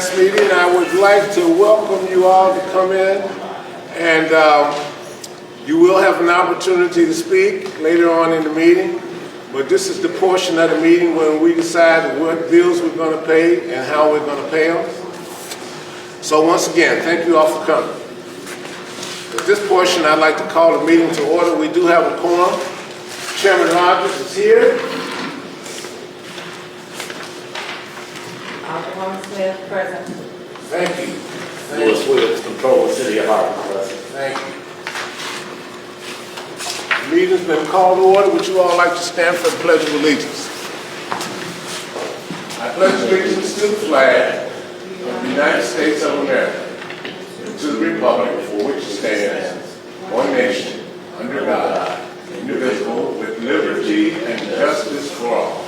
Finance meeting. I would like to welcome you all to come in, and you will have an opportunity to speak later on in the meeting, but this is the portion of the meeting when we decide what bills we're going to pay and how we're going to pay them. So once again, thank you all for coming. At this portion, I'd like to call the meeting to order. We do have a quorum. Chairman Rogers is here. Alderman Smith, present. Thank you. Louis Williams, Controller, City of Harvey, present. Thank you. The meeting's been called to order. Would you all like to stand for the Pledge of Allegiance? I pledge allegiance to the flag of the United States of America and to the republic for which it stands, one nation, under God, indivisible, with liberty and justice for all.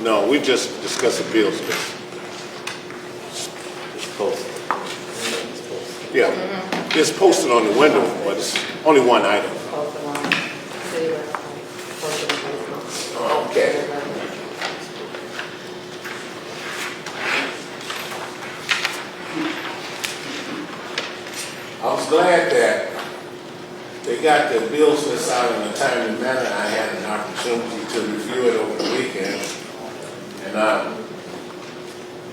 No, we just discussed the bills. It's posted. Yeah, it's posted on the window, but it's only one item. Okay. I was glad that they got the bills list out in a timely manner. I had an opportunity to review it over the weekend, and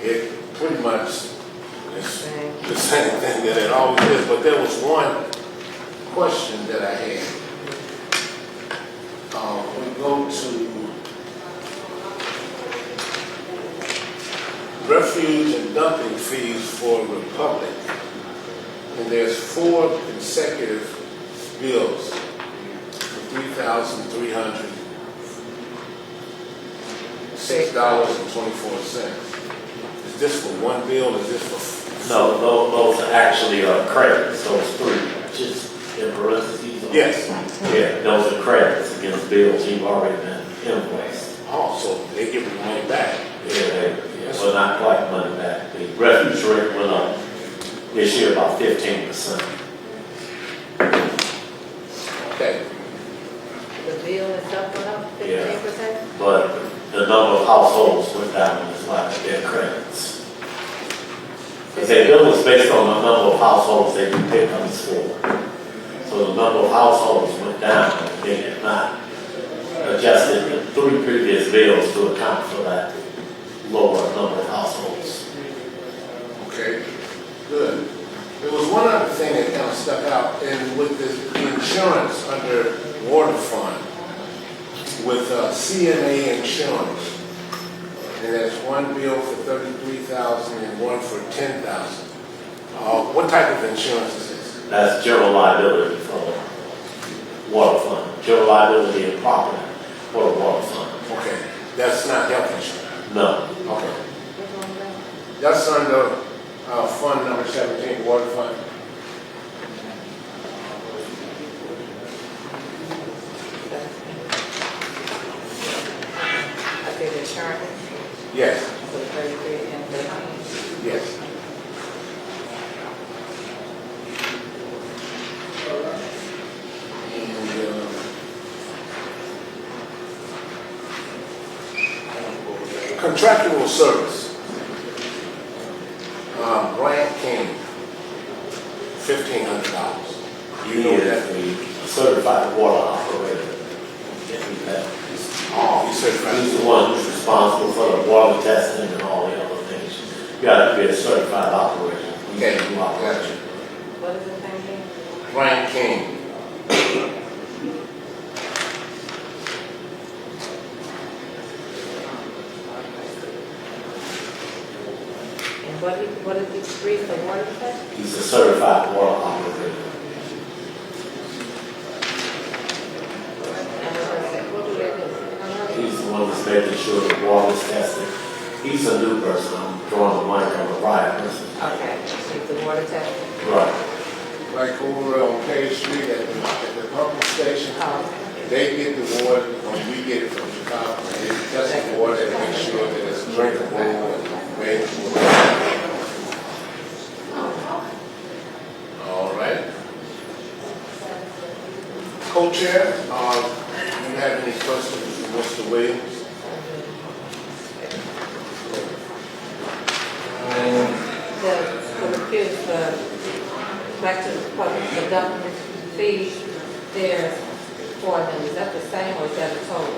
it pretty much is the same thing that it always is. But there was one question that I had. We go to refuge and dumping fees for Republic, and there's 4 consecutive bills for $3,306.24. Is this for one bill? Is this for? No, those are actually credits. Those 3, just in parentheses. Yes. Yeah, those are credits against bills you've already been invoiced. Oh, so they give you money back. Yeah, well, not quite money back. The refuge rate went up this year about 15%. Okay. The bill itself went up 15%? But the number of households went down as like their credits. Because their bill is based on the number of households they do pickups for. So the number of households went down, and they had not adjusted the 3 previous bills to account for that lower number of households. Okay, good. There was one other thing that kind of stuck out, and with the insurance under water fund, with CNA insurance, and there's one bill for $33,000 and one for $10,000. What type of insurance is this? That's general liability for the water fund. General liability and property for the water fund. Okay, that's not health insurance? No. Okay. That's under fund number 17, water fund. I think insurance. Yes. For 33 and 13. Yes. Contractual service. Grant King, $1,500. You know that? The certified water operator. Oh, he's certified. He's the one who's responsible for the water testing and all the other things. You got to be a certified operator. Okay, You gotcha. What is the thing again? Grant King. And what is the degree for water test? He's a certified water operator. And what do they do? He's the one that's making sure the water is tested. He's a new person. I'm drawing the mic on the right person. Okay, it's the water test. Right. Like over on Page Street at the pumping station, Oh, they get the water, when we get it from Chicago, and they test the water and make sure that it's drinkable and made. All right. Co-chair, Williams. The refuse, back to the public, the dumping fees, there's four of them. Is that the same or is that a total?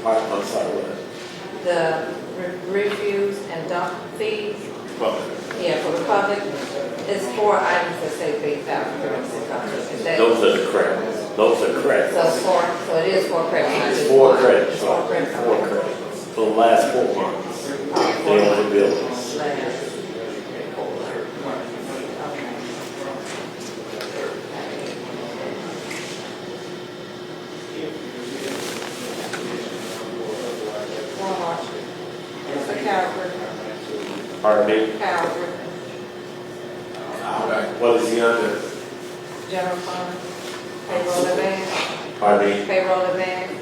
I'm sorry, what? The refuse and dump fees, Public. yeah, for the public, it's 4 items that say $3,036. Is that? Those are the credits. Those are credits. So it's four, so it is 4 credits. It's 4 credits. It's 4 credits. Four credits. For the last 4 months. They on the bills. Last 4 months. Walmart. It's a Calvert. Pardon me? Calvert. What is he under? General fund. Payroll advance. Pardon me? Payroll advance.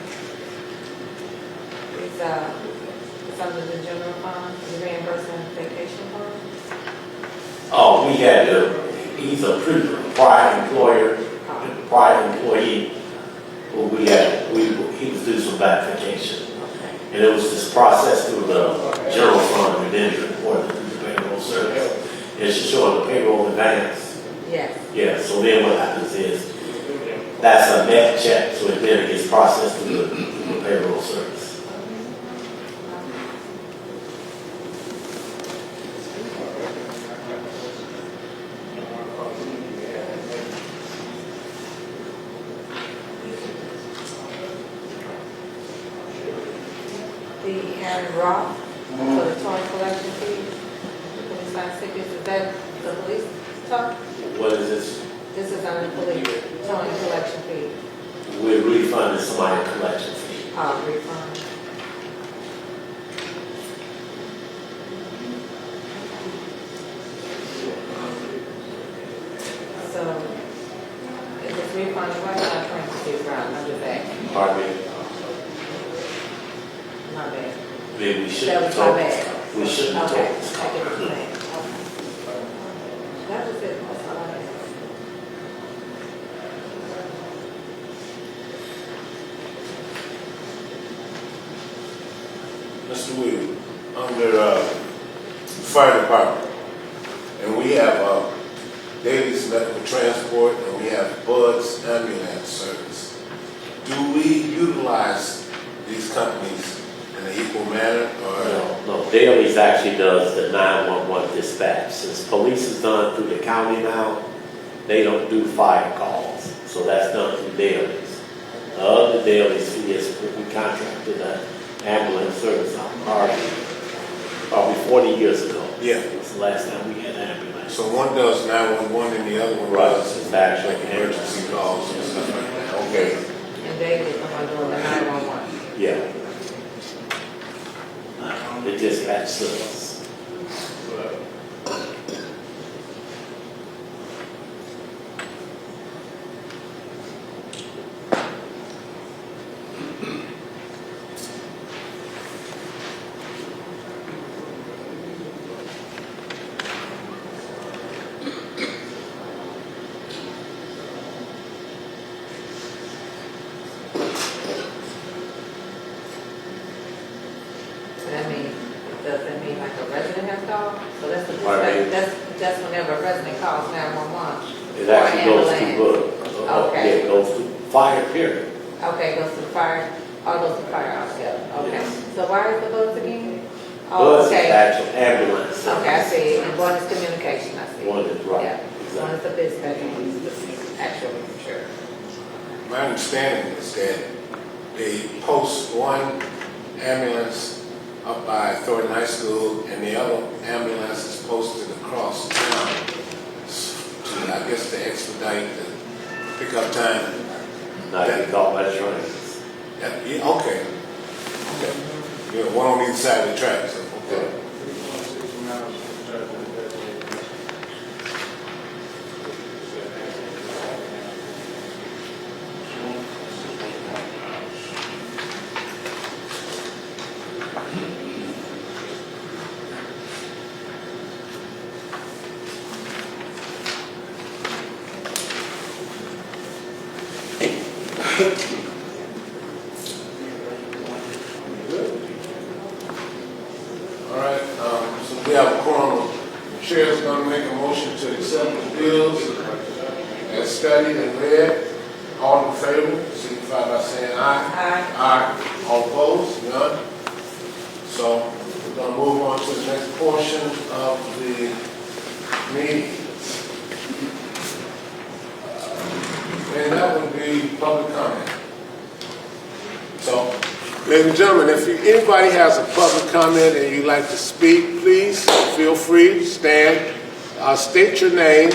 It's under the general fund, the reimbursement vacation fund. Oh, we had he's a prior employer, prior employee, who he was due some back vacation. And it was just processed through the general fund and then reported through the payroll service. It's showing the payroll advance. Yes. Yeah, so then what happens is, that's a net check, so it then gets processed through the payroll service. The Aaron Rock for the toy collection fee, the police line tickets, is that the police talk? What is this? This is under police towing collection fee, We're refunding somebody a collection fee. refund. So, is this refund, why not parentheses around under that? Pardon me? My bad. Maybe we That shouldn't was my talk. bad. We shouldn't talk. Okay, I get what you're saying. Okay. That was it, that's all I had. Mr. Williams, under fire department, and we have Davies Medical Transport, and we have Bud's Ambulance Service. Do we utilize these companies in an equal manner, or? No, Daly's actually does the 911 dispatch. Since police is done through the county now, they don't do fire calls. So that's done through Daly's. The other Daly's fee is we contracted an ambulance service out in Harvey probably 40 years ago. Yeah. It was the last time we had an ambulance. So one does 911 and the other one Right. does It's actually like emergency calls and stuff like that. Okay. And David, I'm doing the 911. Yeah. The dispatch service. Does that mean like a resident has called? So that's the Pardon me? that's whenever a resident calls 911. It actually goes through Okay. Yeah, it goes through fire, period. Okay, goes to fire, goes to fire altogether. Okay. Yes. So why is the bus again? Bus is okay. actual ambulance. Okay, I see. And one is communication, I see. One is right. Yeah. One Exactly. is the business, one is the actual, sure. My understanding is that they post one ambulance up by Thornton High School, and the other ambulance is posted across town to, I guess, to expedite the pickup time. Now you call by trains. Yeah, okay. Okay. Yeah, one on either side of the tracks. So, okay. right, so we have a quorum. The chair's gonna make a motion to accept the bills as studied and read. All in favor, signify by saying aye. Aye. Aye. All opposed? None? So we're gonna move on to the next portion of the meeting. And that would be public comment. So, ladies and gentlemen, if anybody has a public comment and you'd like to speak, please feel free to stand, state your name,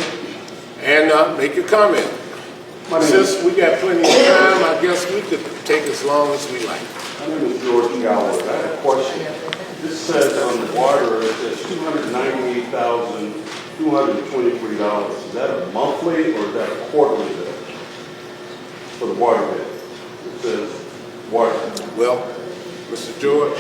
and make your comment. Since we got plenty of time, I guess we could take as long as we like. My name is George Galloway. I have a question. This says on the water, it says $298,223. Is that a monthly or is that a quarterly bill for the water bill? It says water. Well, Mr. George,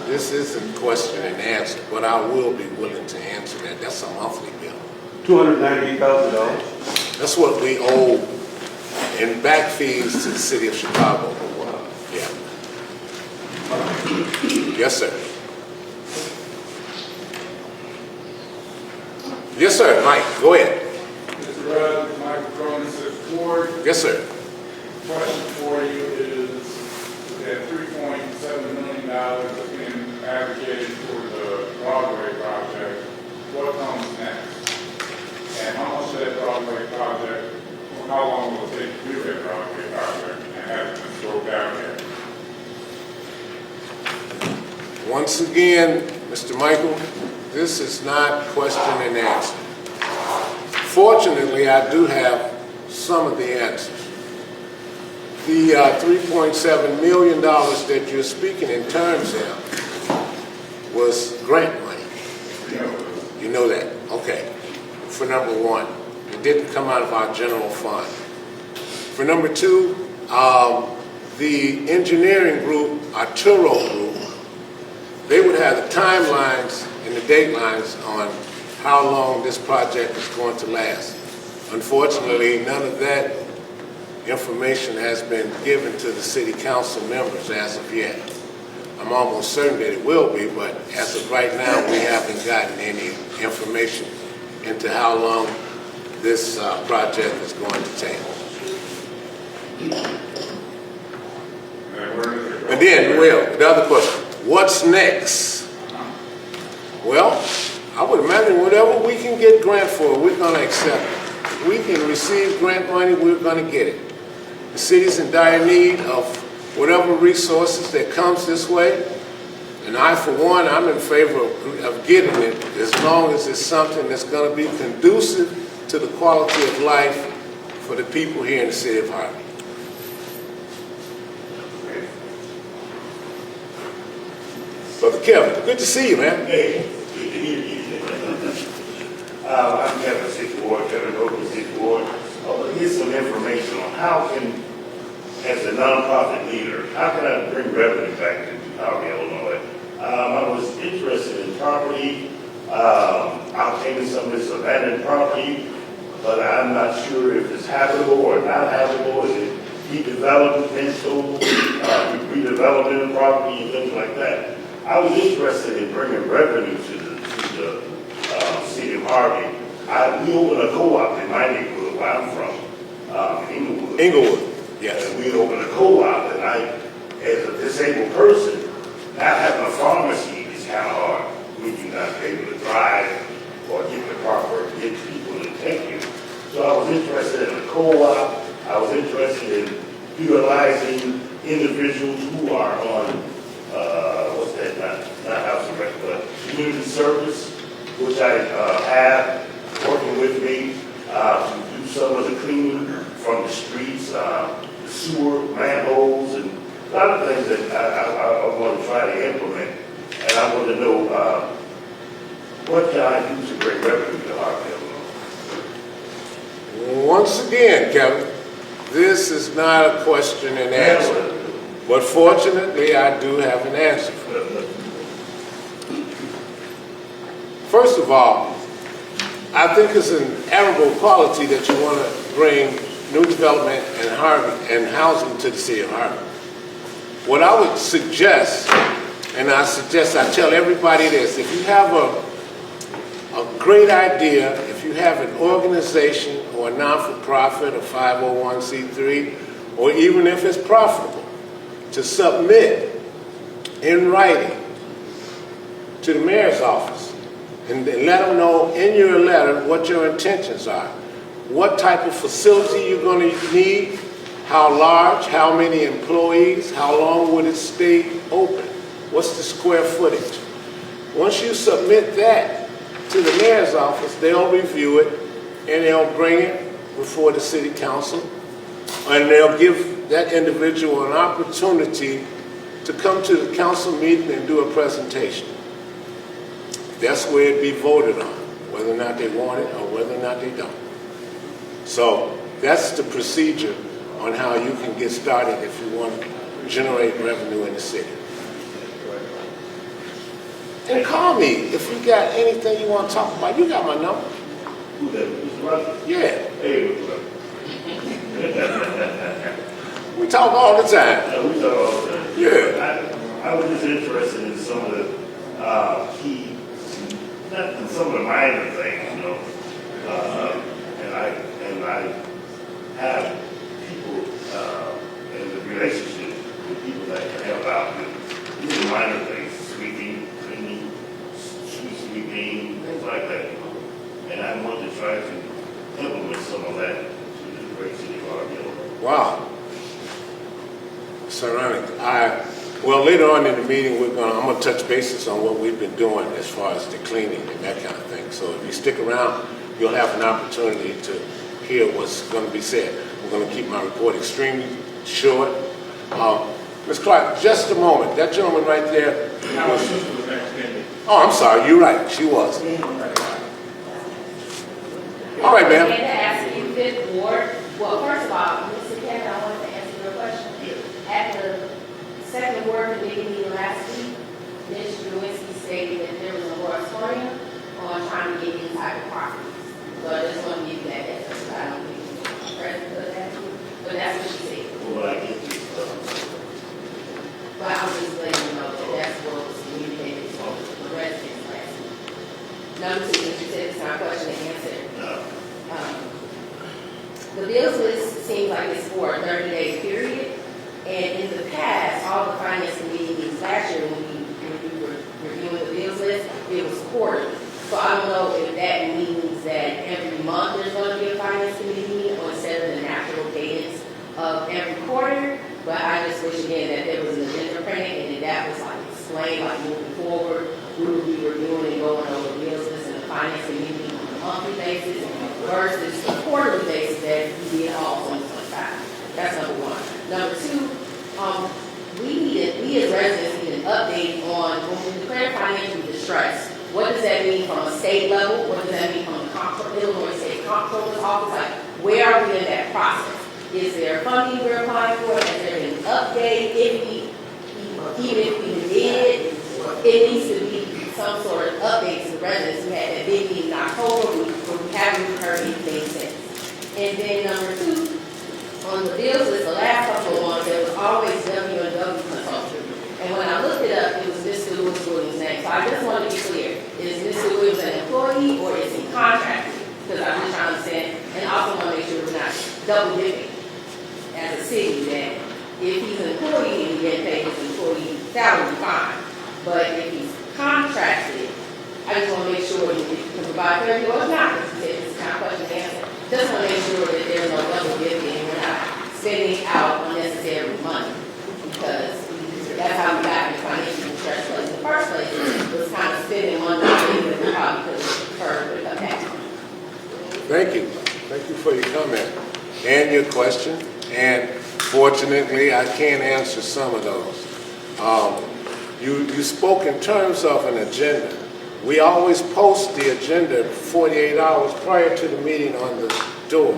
this isn't question and answer, but I will be willing to answer that. That's a monthly bill. $298,000? That's what we owe in back fees to the city of Chicago. Yeah. Yes, sir. Yes, sir. Mike, go ahead. Mr. Rudd, Michael Cronin, 6th Ward. Yes, sir. Question for you is that $3.7 million that's being advocated for the Broadway project, what comes next? And how much of that Broadway project, or how long will it take to do that Broadway project, and has it been scoped out yet? Once again, Mr. Michael, this is not question and answer. Fortunately, I do have some of the answers. The $3.7 million that you're speaking in terms of was grant money. You know that? Okay. For number one, it didn't come out of our general fund. For number two, the engineering group, Arturo group, they would have the timelines and the datelines on how long this project is going to last. Unfortunately, none of that information has been given to the city council members as of yet. I'm almost certain that it will be, but as of right now, we haven't gotten any information into how long this project is going to take. And then, well, the other question, what's next? Well, I would imagine whatever we can get grant for, we're going to accept it. If we can receive grant money, we're going to get it. The city's in dire need of whatever resources that comes this way. And I, for one, I'm in favor of getting it as long as it's something that's going to be conducive to the quality of life for the people here in the city of Harvey. Brother Kevin, good to see you, man. Hey, good to hear you. I'm Kevin, 6th Ward, Kevin Oakley, 6th Ward. I want to get some information on how can, as a nonprofit leader, how can I bring revenue back to Harvey, Illinois? I was interested in property, obtaining some of this abandoned property, but I'm not sure if it's habitable or not habitable. Is it redevelopmental, redevelopment of property and things like that? I was interested in bringing revenue to the city of Harvey. We opened a co-op in my neighborhood where I'm from, Inglewood. Inglewood, yes. And we opened a co-op, and I, as a disabled person, not having a pharmacy is kind of hard when you're not able to drive or get people to take you. So I was interested in a co-op. I was interested in utilizing individuals who are on not house arrest, but community service, which I have working with me to do some of the cleaning from the streets, the sewer, manholes, and a lot of things that I want to try to implement. And I want to know what can I do to bring revenue to Harvey? Once again, Kevin, this is not a question and answer. But fortunately, I do have an answer for it. First of all, I think it's an admirable quality that you want to bring new development and housing to the city of Harvey. What I would suggest And I suggest I tell everybody this: if you have a great idea, if you have an organization or a non-for-profit or 501c3, or even if it's profitable, to submit in writing to the mayor's office and let them know in your letter what your intentions are, what type of facility you're going to need, how large, how many employees, how long would it stay open, what's the square footage. Once you submit that to the mayor's office, they'll review it and they'll bring it before the city council, and they'll give that individual an opportunity to come to the council meeting and do a presentation. That's where it'd be voted on, whether or not they want it or whether or not they don't. So that's the procedure on how you can get started if you want to generate revenue in the city. And call me if you got anything you want to talk about. You got my number. Who that, Mr. Rogers? Yeah, Hey, Mr. Rogers. we talk all the time. We talk all the time. Yeah. I was just interested in some of the key, some of the minor things, you know. And I have people in the relationship with people that can help out with these minor things, sweeping, cleaning, street sweeping, things like that. And I want to try to implement some of that to the great city of Harvey. Wow. Surrounding. Well, later on in the meeting, I'm going to touch bases on what we've been doing as far as the cleaning and that kind of thing. So if you stick around, you'll have an opportunity to hear what's going to be said. I'm going to keep my report extremely short. Ms. Clark, just a moment. That gentleman right there. Our sister was next to Oh, I'm sorry. You're right. She was. All right, ma'am. And to ask you, Fifth Ward, well, first of all, Mr. Kevin, I wanted to answer your question. At the second ward committee meeting last week, Mr. Lewinsky stated that there was a moratorium on trying to get these type of properties. So I just want to give you that answer. I don't think you're present for that, but that's what she said. Well, I get this. But I'm just letting you know that that's what was communicated to the residents last week. Number two, as you said, it's not a question and answer. The bills list seems like it's for a 30-day period, and in the past, all the finance committee meetings last year when we were reviewing the bills list, it was quarterly. So I don't know if that means that every month there's going to be a finance committee meeting or instead of the natural cadence of every quarter. But I just wish again that there was an agenda printed and that was like explained, like moving forward, we will be reviewing and going over the bills list and the finance committee on a monthly basis versus the quarterly basis that we did all 2025. That's number one. Number two, we as residents need an update on when we declare financial distress. What does that mean from a state level? What does that mean from the Illinois State Comptroller's Office? Like, where are we in that process? Is there funding we're applying for? Is there an update? Even if we did, it needs to be some sort of update to the residents. We had that big meeting in October, but we haven't heard anything since. And then number two, on the bills list, the last couple of ones, there was always W&W Consulting. And when I looked it up, it was Mr. Williams' name. So I just want to be clear. Is Mr. Williams an employee or is he contracted? Because I'm just trying to understand. And I also want to make sure we're not double dipping as a city, that if he's an employee and he gets paid his employee salary, fine. But if he's contracted, I just want to make sure that if you can provide clarity or not, because it's kind of question and answer. Just want to make sure that there's no double dipping and we're not spending out unnecessary money, because that's how we got in financial distress in the first place, was kind of spending money that we probably could have heard with a tax. Thank you. Thank you for your comment and your question. And fortunately, I can answer some of those. You spoke in terms of an agenda. We always post the agenda 48 hours prior to the meeting on the door.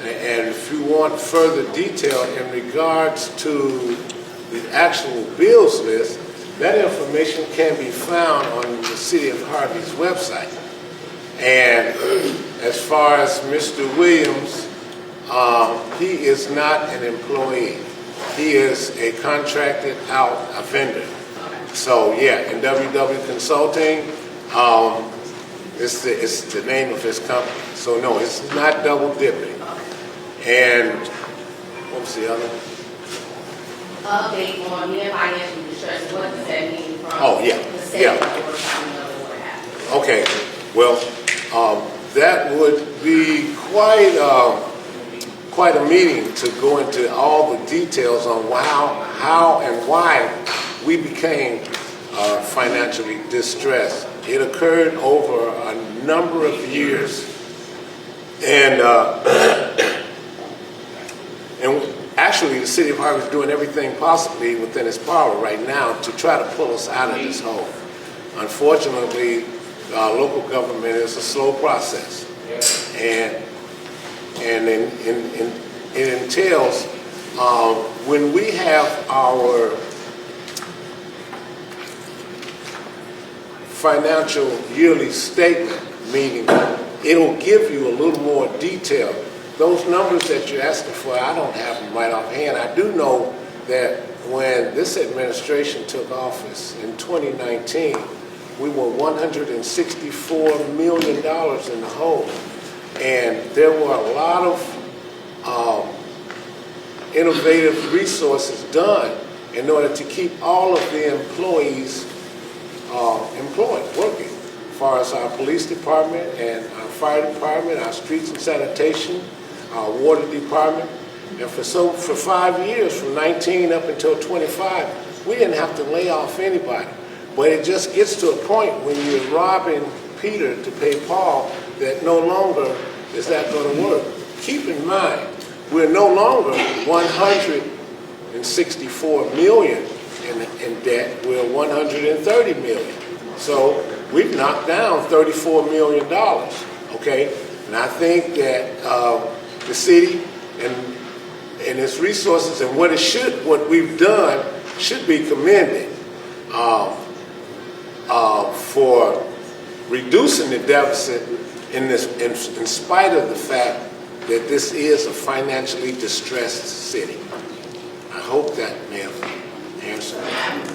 And if you want further detail in regards to the actual bills list, that information can be found on the City of Harvey's website. And as far as Mr. Williams, he is not an employee. He is a contracted out vendor. So yeah, and WW Consulting, it's the name of his company. So no, it's not double dipping. And what was the other? Update on the financial distress, what does that mean from? Oh, yeah, The state yeah. level, what happened? Okay, well, that would be quite a meeting to go into all the details on how and why we became financially distressed. It occurred over a number of years, and actually the city of Harvey is doing everything possibly within its power right now to try to pull us out of this hole. Unfortunately, local government is a slow process, and it entails when we have our financial yearly statement meeting, it'll give you a little more detail. Those numbers that you're asking for, I don't have them right offhand. I do know that when this administration took office in 2019, we were $164 million in the hole. And there were a lot of innovative resources done in order to keep all of the employees employed, working, as far as our police department and our fire department, our streets and sanitation, our water department. And for 5 years, from 19 up until 25, we didn't have to lay off anybody. But it just gets to a point when you're robbing Peter to pay Paul that no longer is that going to work. Keep in mind, we're no longer 164 million in debt. We're 130 million. So we've knocked down $34 million, okay? And I think that the city and its resources and what we've done should be commended for reducing the deficit in spite of the fact that this is a financially distressed city. I hope that may have answered that.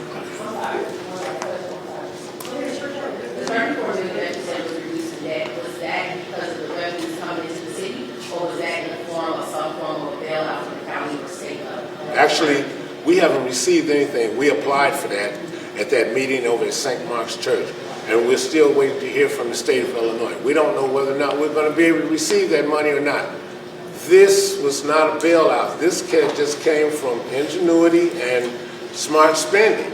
The 34 million that you said was reducing debt, was that because of the revenues coming into the city, or was that in the form of some form of bailout from the county or state level? Actually, we haven't received anything. We applied for that at that meeting over at St. Mark's Church, and we're still waiting to hear from the state of Illinois. We don't know whether or not we're going to be able to receive that money or not. This was not a bailout. This just came from ingenuity and smart spending,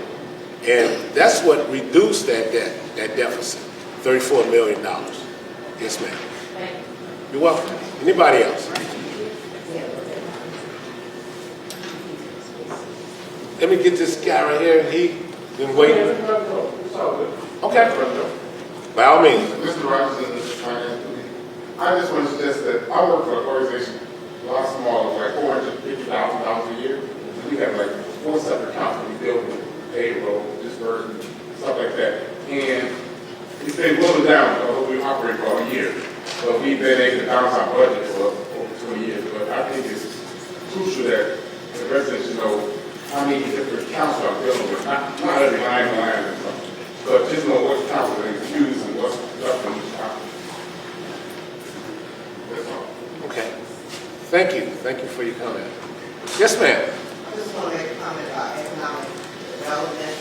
and that's what reduced that deficit, $34 million. Yes, ma'am. You're welcome. Anybody else? Let me get this guy right here, and he been waiting. Okay. By all means. Mr. Rogers and Mr. Finance Committee, I just want to suggest that I work for an organization a lot smaller, like $450,000 a year. We have like 4 separate accounts we deal with payroll, disbursement, stuff like that. And it's been whittled down, although we operate for a year. But we've been able to balance our budget for over 20 years. But I think it's crucial that the residents know how many different accounts are dealing with. Not every line and stuff. But just know what accounts are used and what's left in each account. That's all. Okay. Thank you. Thank you for your comment. Yes, ma'am. I just want to make a comment about economic development.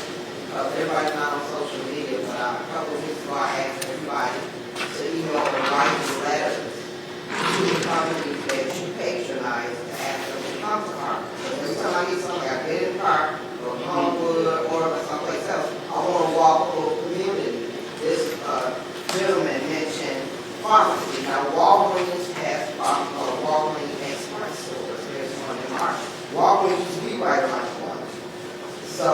Everybody's not on social media, but a couple of weeks ago I asked everybody to email and write letters to the companies that you patronize to ask them to come to Harvey. Because every time I get something, I get in the car, go to Homewood or someplace else, I want to walk the community. This gentleman mentioned pharmacy. Now Walgreens has Walgreens Express stores. There's one in March. Walgreens used to be right around the corner. So,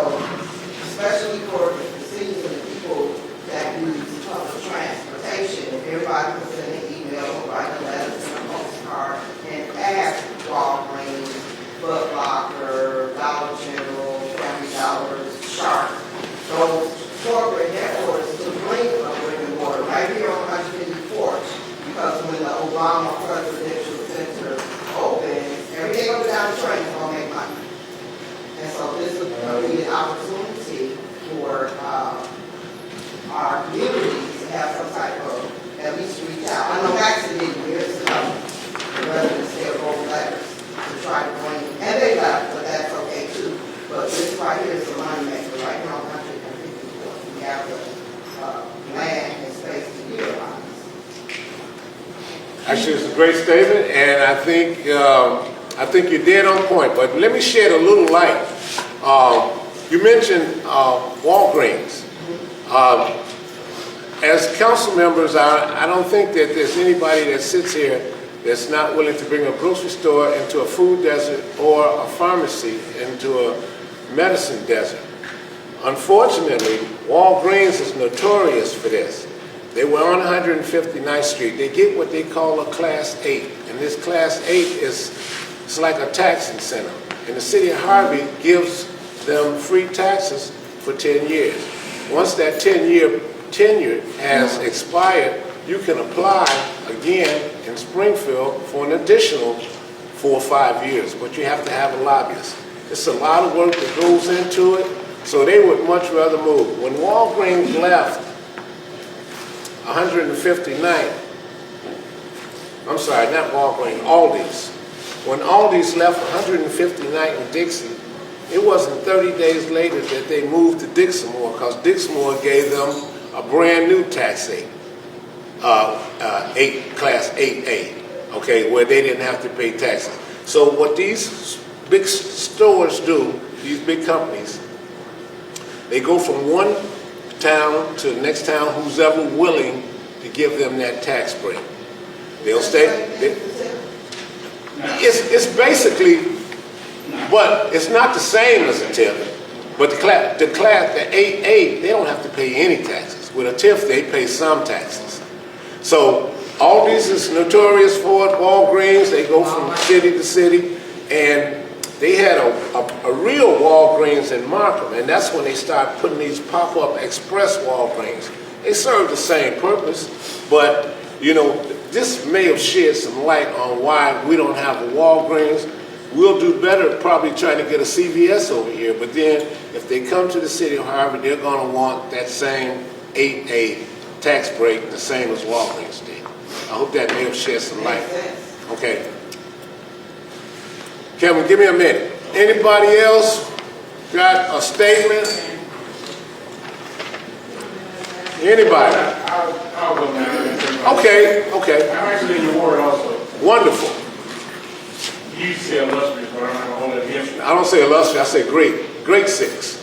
especially for the cities and the people that use public transportation, if everybody can send an email or write a letter to a postcard and ask Walgreens, Foot Locker, Dollar General, Family Dollars, Sharp, those corporate headquarters to bring a brick and mortar right here on 154th, because when the Obama Presidential Center opens, everything up and down the train is going to make money. And so this is going to be an opportunity for know Maxie did years ago, the residents still wrote letters to try to bring, and they left, but that's okay too. But this right here is the money maker, right now, 154. We have the land and space to utilize. Actually, it's a great statement, and I think you're dead on point. But let me shed a little light. You mentioned Walgreens. As council members, I don't think that there's anybody that sits here that's not willing to bring a grocery store into a food desert or a pharmacy into a medicine desert. Unfortunately, Walgreens is notorious for this. They were on 159th Street. They get what they call a Class 8. And this Class 8 it's like a tax incentive. And the city of Harvey gives them free taxes for 10 years. Once that 10-year tenure has expired, you can apply again in Springfield for an additional 4 or 5 years. But you have to have a lobbyist. It's a lot of work that goes into it, so they would much rather move. When Walgreens left 159th, I'm sorry, not Walgreens, Aldi's. When Aldi's left 159th and Dixie, it wasn't 30 days later that they moved to Dixmoor, because Dixmoor gave them a brand new tax rate, Class 8A, okay, where they didn't have to pay taxes. So what these big stores do, these big companies, they go from one town to the next town, who's ever willing to give them that tax break. They'll stay. It's basically, but it's not the same as a TIF. But the 8A, they don't have to pay any taxes. With a TIF, they pay some taxes. So Aldi's is notorious for it. Walgreens, they go from city to city, and they had a real Walgreens in Markham, and that's when they started putting these pop-up express Walgreens. They serve the same purpose, but you know, this may have shed some light on why we don't have a Walgreens. We'll do better probably trying to get a CVS over here, but then if they come to the city of Harvey, they're going to want that same 8A tax break, the same as Walgreens did. I hope that may have shed some light. Okay. Kevin, give me a minute. Anybody else got a statement? Anybody? I'll go now. Okay. I'm actually in your ward also. Wonderful. You say illustrious, but I'm not going to hold it against you. I don't say illustrious, I say great. Great 6.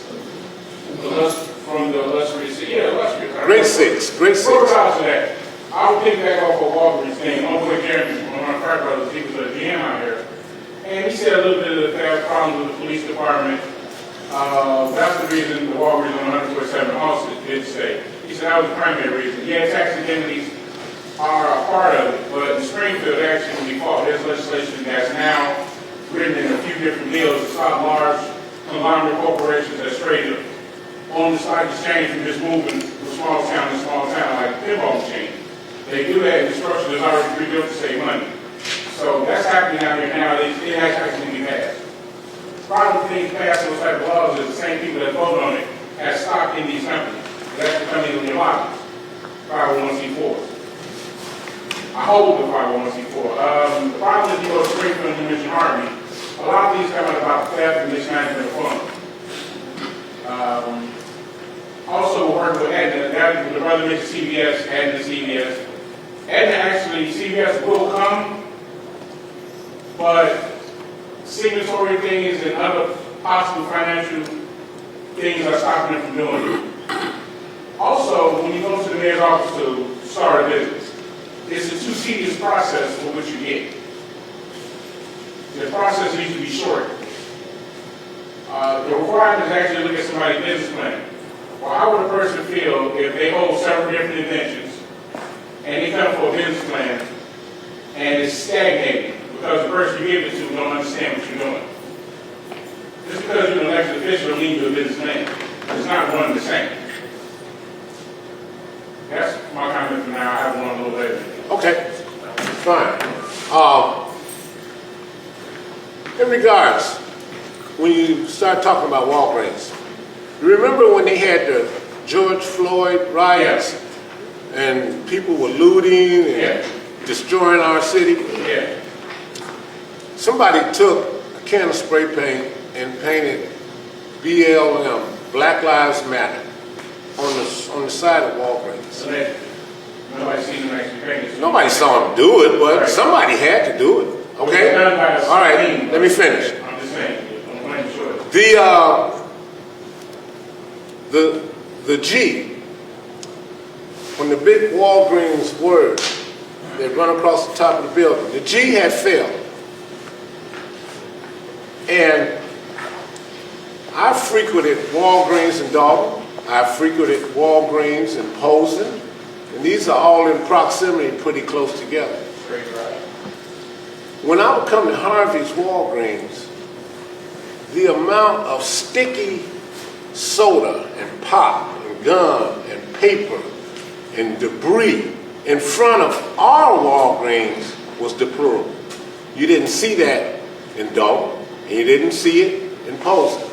From the illustrious, yeah, illustrious. Great 6. Great 6. What about that? I would pick back off of Walgreens thing. I'm going to Jeremy, one of my fire brothers, he was a GM out here. And he said a little bit of the problems with the police department. That's the reason the Walgreens on 147 also did say. He said that was the primary reason. Yeah, tax indemnities are a part of it, but in Springfield, actually, when we fought, there's legislation that's now written in a few different bills to stop large conglomerate corporations that trade on the stock exchange from just moving from small town to small town, like pinball machine. They do that, and the structure is already pre-built to save money. So that's happening out here now. It has actually been passed. Part of the things passed those type of laws is the same people that vote on it have stock in these companies. That's the companies in your lobbies, 501c4s. I hold the 501c4. The problem is you go to Springfield and you mention Harvey. A lot of these come out about theft and mismanagement of funds. Also, we're working with Aetna. Now, the brother mentioned CVS, Aetna, CVS. Aetna actually, CVS will come, but signatory things and other possible financial things are stopping them from doing it. Also, when you go to the mayor's office to start a business, it's a two-tedious process for what you get. The process needs to be short. The requirement is actually to look at somebody's business plan. Well, how would a person feel if they hold several different inventions and they come for a business plan and it's stagnating because the person you give it to don't understand what you're doing? Just because you're an elected official don't mean you're a businessman. It's not one and the same. That's my comment for now. I have one a little later. Okay, fine. In regards, when you start talking about Walgreens, you remember when they had the George Floyd riots and people were looting and destroying our city? Yeah. Somebody took a can of spray paint and painted BLM, Black Lives Matter, on the side of Walgreens. So that, nobody seen them actually paint it. Nobody saw him do it, but somebody had to do it. Okay? All right, let me finish. I'm just saying, I'm playing short. The G, when the big Walgreens word, they run across the top of the building, the G had failed. And I frequented Walgreens in Dalton, I frequented Walgreens in Poston, and these are all in proximity pretty close together. Straight right. When I would come to Harvey's Walgreens, the amount of sticky soda and pop and gum and paper and debris in front of our Walgreens was deplorable. You didn't see that in Dalton, and you didn't see it in Poston.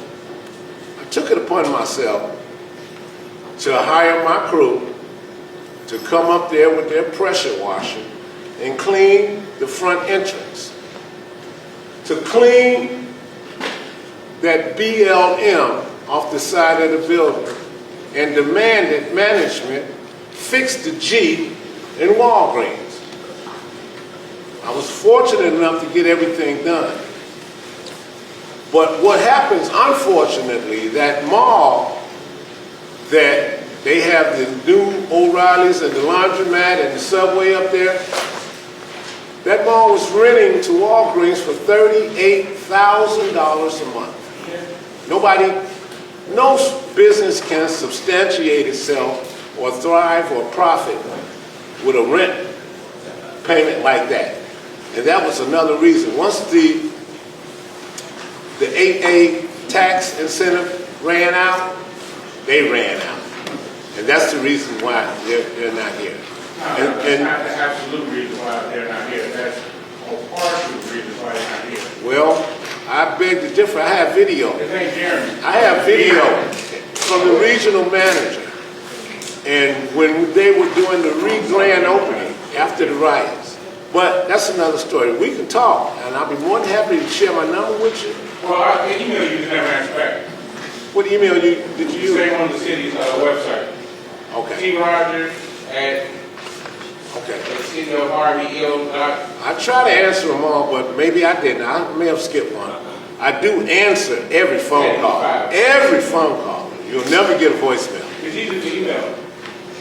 I took it upon myself to hire my crew to come up there with their pressure washer and clean the front entrance. To clean that BLM off the side of the building and demanded management fix the G in Walgreens. I was fortunate enough to get everything done. But what happens, unfortunately, that mall that they have the new O'Reilly's and the laundromat and the Subway up there, that mall was renting to Walgreens for $38,000 a month. No business can substantiate itself or thrive or profit with a rent payment like that. And that was another reason. Once the 8A tax incentive ran out, they ran out. And that's the reason why they're not here. That's not the absolute reason why they're not here. That's a partial reason why they're not here. Well, I beg to differ. I have video. His name's Jeremy. I have video from the regional manager. And when they were doing the grand opening after the riots. But that's another story. We can talk, and I'll be more than happy to share my number with you. Well, I email you never answer back. What email did you You use? say on the city's website. Okay. T. Rogers at Okay. city of Harvey Ill. I try to answer them all, but maybe I didn't. I may have skipped one. I do answer every phone call. Every phone call. You'll never get a voicemail. It's easy to email.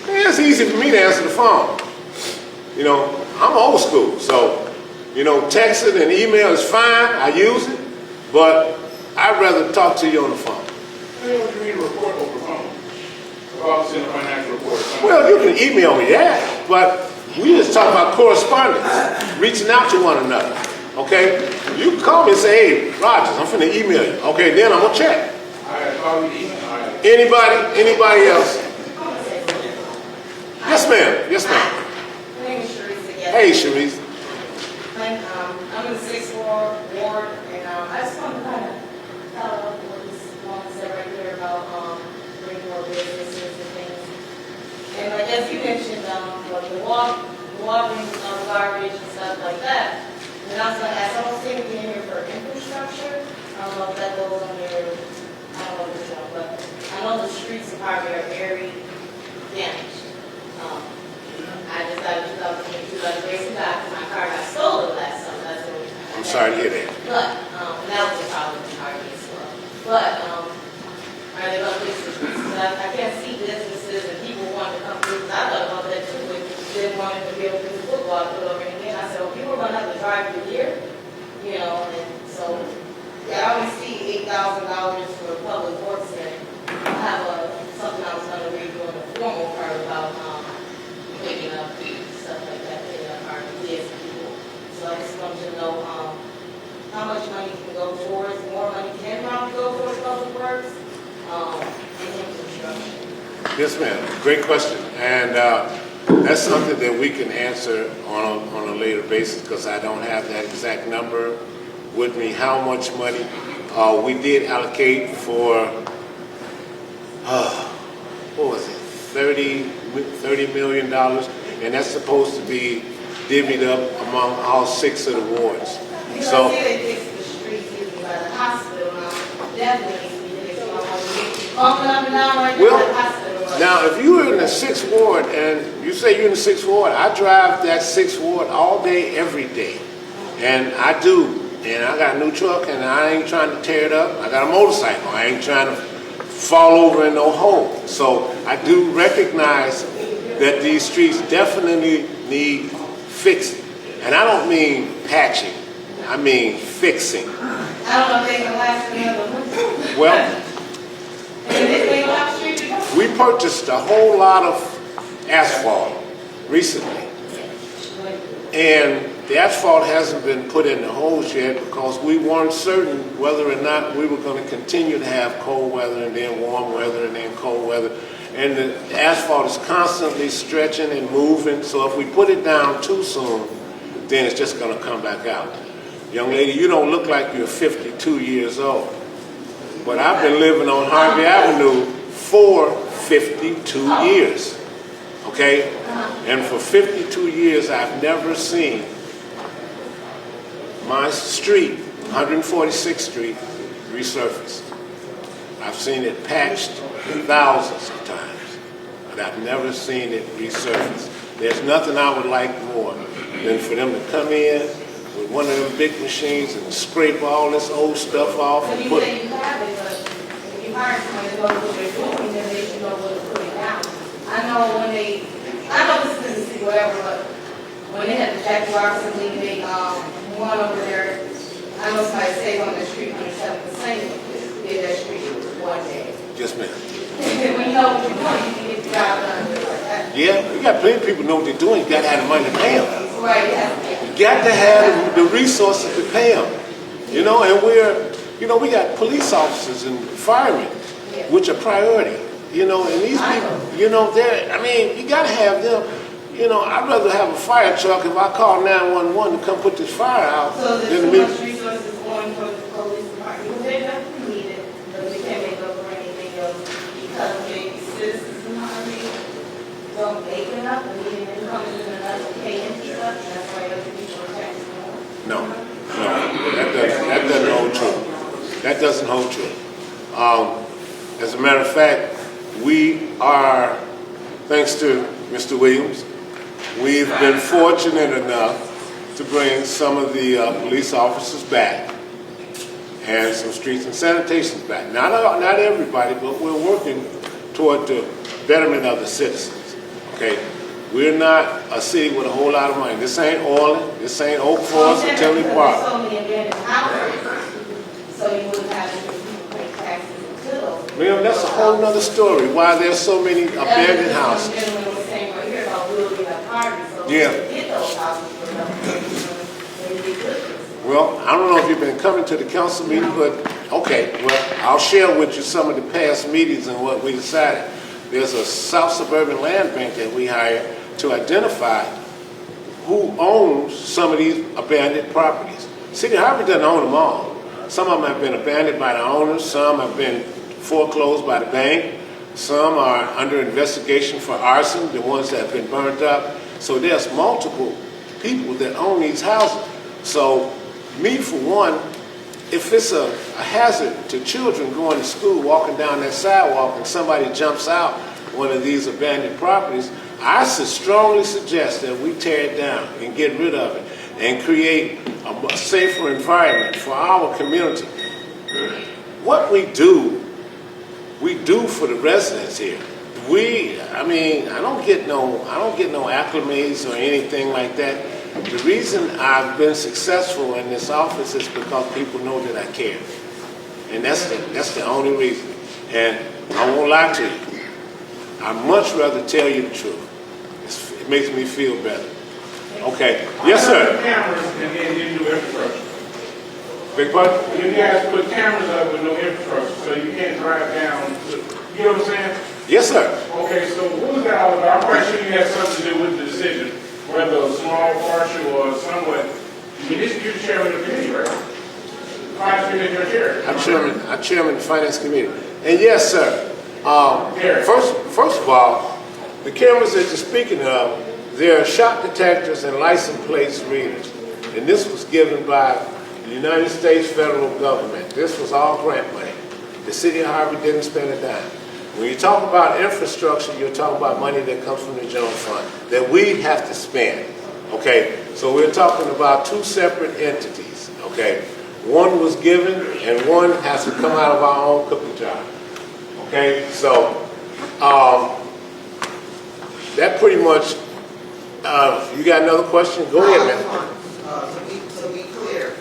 Yeah, it's easy for me to answer the phone. You know, I'm old school, so, you know, texting and email is fine. I use it, but I'd rather talk to you on the phone. Why don't you read a report over the phone? About to send a financial report. Well, you can email me that, but we just talk about correspondence, reaching out to one another, okay? You can call me and say, hey, Rogers, I'm finna email you. Okay, then I'm gonna check. I call you email. Anybody else? Yes, ma'am. Yes, ma'am. My name is Sharice again. Hey, Sharice. I'm in the 6th ward, and I just want to kind of follow up what this woman said right there about bringing more businesses and things. And like as you mentioned, like the Walgreens, garbage and stuff like that. And I was going to ask, I don't see anything in here for infrastructure. I don't know if that goes under, I don't know which one, but I know the streets of Harvey are very damaged. I just got to do like racing back because my car got stolen last summer. That's what I'm sorry to hear that. But, and that was a problem in Harvey as well. But, are they going to fix the streets? I can't see businesses and people wanting to come through. I thought about that too. They wanted to be able to do football, put over anything. I said, well, people are going to have to drive through here, you know, and so, yeah, I only see $8,000 for public works and I have something I was going to read doing the formal part about, picking up stuff like that, picking up our ideas for people. So I just wanted to know how much money can go towards, more money can probably go towards public works, and infrastructure. Yes, ma'am. Great question. And that's something that we can answer on a later basis because I don't have that exact number with me. How much money we did allocate for, what was it? $30 million, and that's supposed to be divvied up among all 6 of the wards. You So, don't see they fix the streets usually by the hospital now. Definitely, so I want to get bumping up and down right there by the hospital. now, if you were in the 6th ward and you say you're in the 6th ward, I drive that 6th ward all day, every day. And I do. And I got a new truck and I ain't trying to tear it up. I got a motorcycle. I ain't trying to fall over in no hole. So I do recognize that these streets definitely need fixing. And I don't mean patching. I mean fixing. I don't know if they can last another month. Well, And this way, Lock Street, you go. we purchased a whole lot of asphalt recently. And the asphalt hasn't been put in the holes yet because we weren't certain whether or not we were going to continue to have cold weather and then warm weather and then cold weather. And the asphalt is constantly stretching and moving, so if we put it down too soon, then it's just going to come back out. Young lady, you don't look like you're 52 years old. But I've been living on Harvey Avenue for 52 years. Okay? And for 52 years, I've never seen my street, 146th Street, resurfaced. I've seen it patched thousands of times, but I've never seen it resurfaced. There's nothing I would like more than for them to come in with one of them big machines and scrape all this old stuff off So and you put say you have it, but if you hire someone to go do what they're doing, then they should know where to put it down. I know this is Tennessee, whatever, but when they had the Jackie Robinson League, they, one over there, I know somebody stayed on the street on the 7%, did that street one day. Yes, ma'am. When you know what you're doing, you can get the job done just like that. Yeah, you got plenty of people know what they're doing. You got to have the money to pay them. Right, yeah. You got to have the resources to pay them. You know, and we got police officers and firemen, which are priority. You know, and these people, you know, you got to have them. You know, I'd rather have a fire truck if I call 911 to come put this fire out. So there's than too me. much resources going for the police department, because they definitely need it, but we can't make up for anything else, because maybe citizens in Harvey don't make enough, and even income isn't enough to pay into stuff, and that's why other people are taxing more. No, that doesn't hold true. That doesn't hold true. As a matter of fact, we are, thanks to Mr. Williams, we've been fortunate enough to bring some of the police officers back and some streets and sanitations back. Not everybody, but we're working toward the betterment of the citizens. Okay, we're not a city with a whole lot of money. This ain't Orland, this ain't Oak Forest or Tinley Park. So many abandoned houses, so you wouldn't have to pay taxes to those. Ma'am, that's a whole nother story, why there's so many abandoned houses. That's what the gentleman was saying right here about building a Harvey, so we Yeah. could get those houses for them, maybe they could. Well, I don't know if you've been coming to the council meeting, but okay, well, I'll share with you some of the past meetings and what we decided. There's a South Suburban Land Bank that we hired to identify who owns some of these abandoned properties. City of Harvey doesn't own them all. Some of them have been abandoned by the owners, some have been foreclosed by the bank, some are under investigation for arson, the ones that have been burnt up. So there's multiple people that own these houses. So me, for one, if it's a hazard to children going to school, walking down that sidewalk, and somebody jumps out one of these abandoned properties, I strongly suggest that we tear it down and get rid of it and create a safer environment for our community. What we do for the residents here. I don't get no acclimates or anything like that. The reason I've been successful in this office is because people know that I care. And that's the only reason. And I won't lie to you. I'd much rather tell you the truth. It makes me feel better. Okay. Yes, sir. Cameras and then you do infrastructure. Big pardon? You guys put cameras up with no infrastructure, so you can't drive down. You know what I'm saying? Yes, sir. Okay, so what was that all about? I'm quite sure you had something to do with the decision, whether a small, partial, or somewhat. I mean, you're chairman of the committee, right? Finance committee, your chair. I'm chairman of the finance committee. And yes, sir. First of all, the cameras that you're speaking of, there are shot detectors and license plate readers. And this was given by the United States federal government. This was all grant money. The city of Harvey didn't spend a dime. When you talk about infrastructure, you're talking about money that comes from the general fund that we have to spend. Okay, so we're talking about two separate entities. Okay, one was given and one has to come out of our own cooking jar. Okay, so that pretty much. You got another question? Go ahead, man. To be clear,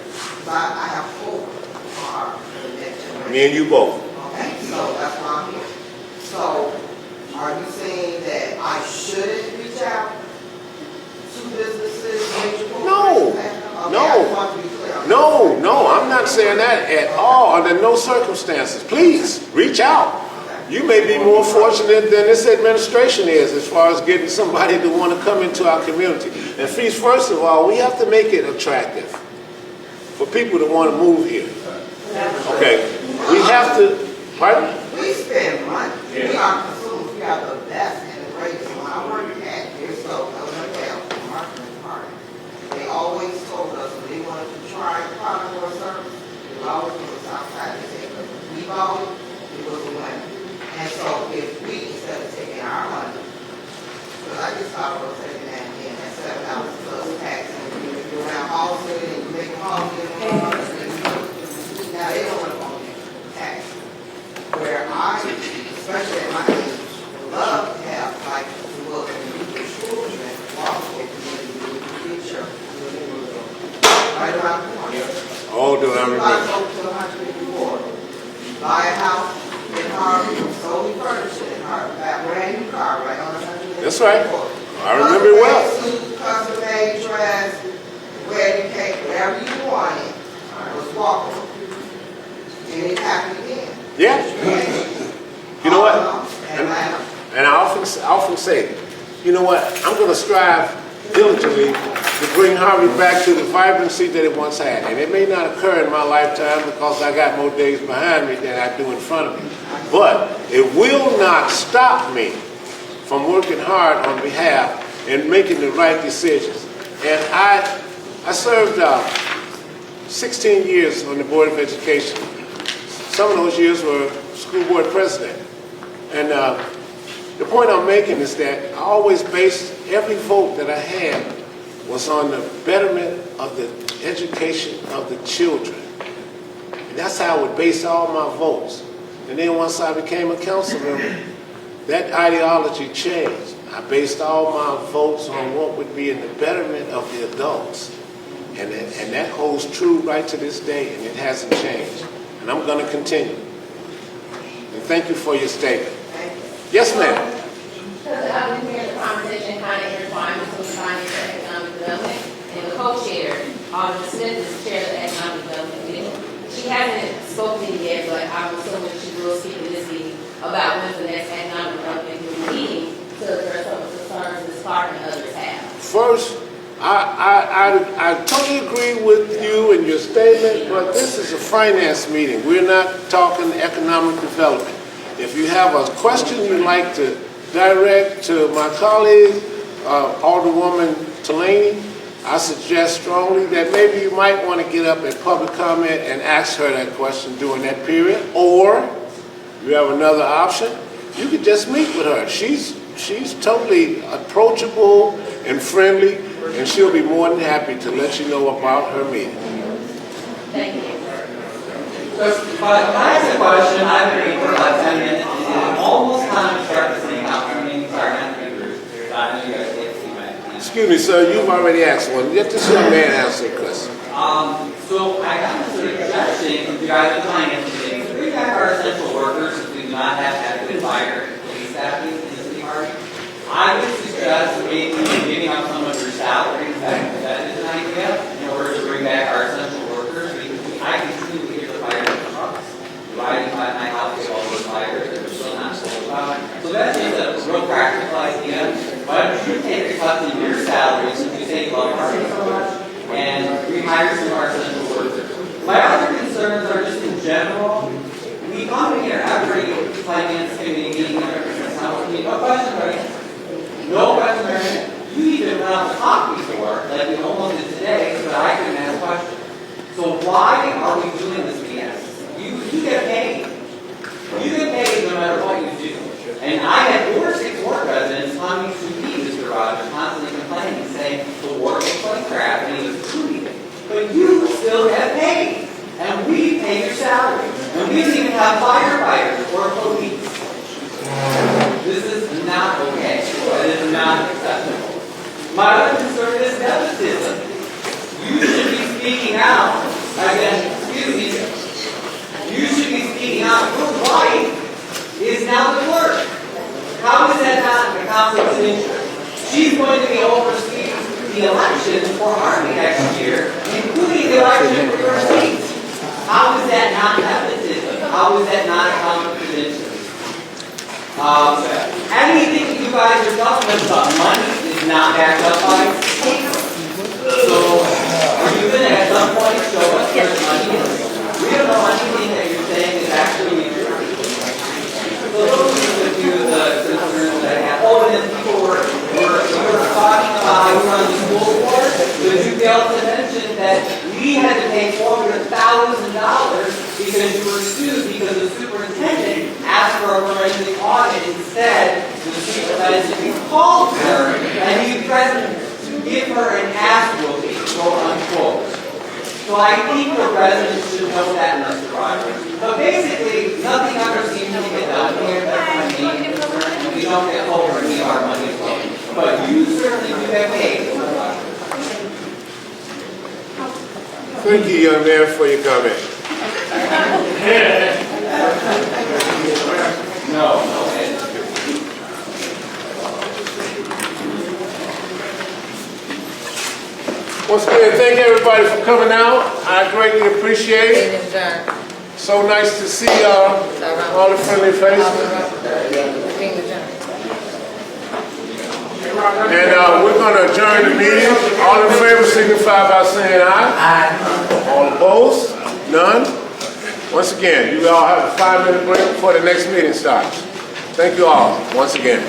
I have hope for the next generation. Me and you both. Okay, so that's why I'm here. So, are you saying that I shouldn't reach out to businesses, major No. corporations? Okay, No. I just want to be clear. No, I'm not saying that at all, under no circumstances. Please, reach out. You may be more fortunate than this administration is as far as getting somebody to want to come into our community. And first of all, we have to make it attractive for people to want to move here. Okay, we have to, pardon? We spend money. We are consumers. We are the best and the greatest. When I worked at Pearsall, Illinois, the marketing department, they always told us when they wanted to try a product or a service, they would always put us outside and say, because we bought it, it was a winner. And so if we, instead of taking our money, because I just thought about taking that in at $7 plus tax, and you go around Hall City and you make them all get now they don't want to own tax. Where I, especially at my age, would love to have like the look and the children walk with me in the future. Right around the corner. Oh, do I You remember? go to 154. Buy a house in Harvey, solely furnished in Harvey, buy a brand new car right on 154. That's right. I remember it well. Custom made dress, wedding cake, whatever you wanted, was walkable. And it happened again. Yeah. You know what? Atlanta. And I often say, you know what? I'm going to strive diligently to bring Harvey back to the vibrancy that it once had. And it may not occur in my lifetime because I got more days behind me than I do in front of me. But it will not stop me from working hard on behalf and making the right decisions. And I served 16 years on the Board of Education. Some of those years were school board president. And the point I'm making is that I always based every vote that I had was on the betterment of the education of the children. And that's how I would base all my votes. And then once I became a council member, that ideology changed. I based all my votes on what would be in the betterment of the adults. And that holds true right to this day, and it hasn't changed. And I'm going to continue. And thank you for your statement. Yes, ma'am. Because I've been hearing the conversation kind of intertwined between finance and economic development, and the co-chair, Alderman Smith, is the chair of the economic development committee. She hasn't spoken to me yet, but I'm assuming she will speak in this meeting about when's the next economic development committee meeting to address some of the concerns this department and others have. First, I totally agree with you and your statement, but this is a finance meeting. We're not talking economic development. If you have a question you'd like to direct to my colleague, Alderwoman Delaney, I suggest strongly that maybe you might want to get up at public comment and ask her that question during that period. Or, you have another option, you could just meet with her. She's totally approachable and friendly, and she'll be more than happy to let you know about her meeting. Thank you. But can I ask a question? I've been waiting for about 10 minutes. It's almost time to start the city council meeting. Sorry, not to be rude. I know you guys can't see my hand. Excuse me, sir, you've already asked one. Let this young man answer the question. So I got this suggestion from you guys in finance today. To bring back our essential workers if we do not have adequate fire and police staffing in the city park. I would suggest maybe giving up some of your salaries. That is an idea in order to bring back our essential workers. I can truly hear the fire trucks riding by my house with all those fires that we're still not told about. So that's just a real practical idea. Why don't you take a cut in your salaries if you say you love parking so much and rehire some of our essential workers. My other concerns are just in general. We come here every finance committee meeting, no question, right? No question, right? You even want to talk before, like we almost did today, so that I can ask questions. So why are we doing this BS? You get paid. You get paid no matter what you do. And I had 4 or 6 ward residents coming to me, Mr. Rogers, constantly complaining, saying the ward looks like crap and he was including it. But you still get paid. And we pay your salary. And we don't even have firefighters or police. This is not okay. It is not acceptable. My other concern is nepotism. You should be speaking out against, you should be speaking out. Your wife is now the clerk. How is that not a conflict of interest? She's going to be overseeing the election for Harvey next year, including the election for your seat. How is that not nepotism? How is that not a conflict of interest? Anything that you guys are talking about money is not backed up by paper. So, are you going to at some point show us where the money is? We don't know anything that you're saying is actually true. So those are a few of the concerns that I have. Oh, and then people were talking about how we run the school board, but you failed to mention that we had to pay $400,000 because you were sued because the superintendent asked for a forensic audit. Instead, the superintendent called her and he threatened to give her an ass whooping, quote unquote. So I think the residents should know that, Mr. Rogers. But basically, nothing ever seems to get done here. That's my main concern. We don't get over our money flowing. But you certainly do get paid, Mr. Rogers. Thank you, young man, for your comment. No. Once again, thank everybody for coming out. I greatly appreciate it. Meeting adjourned. So nice to see all the friendly faces. Meeting adjourned. And we're going to adjourn the meeting. All in favor signify by saying aye. Aye. All opposed? None? Once again, you all have a 5-minute break before the next meeting starts. Thank you all once again.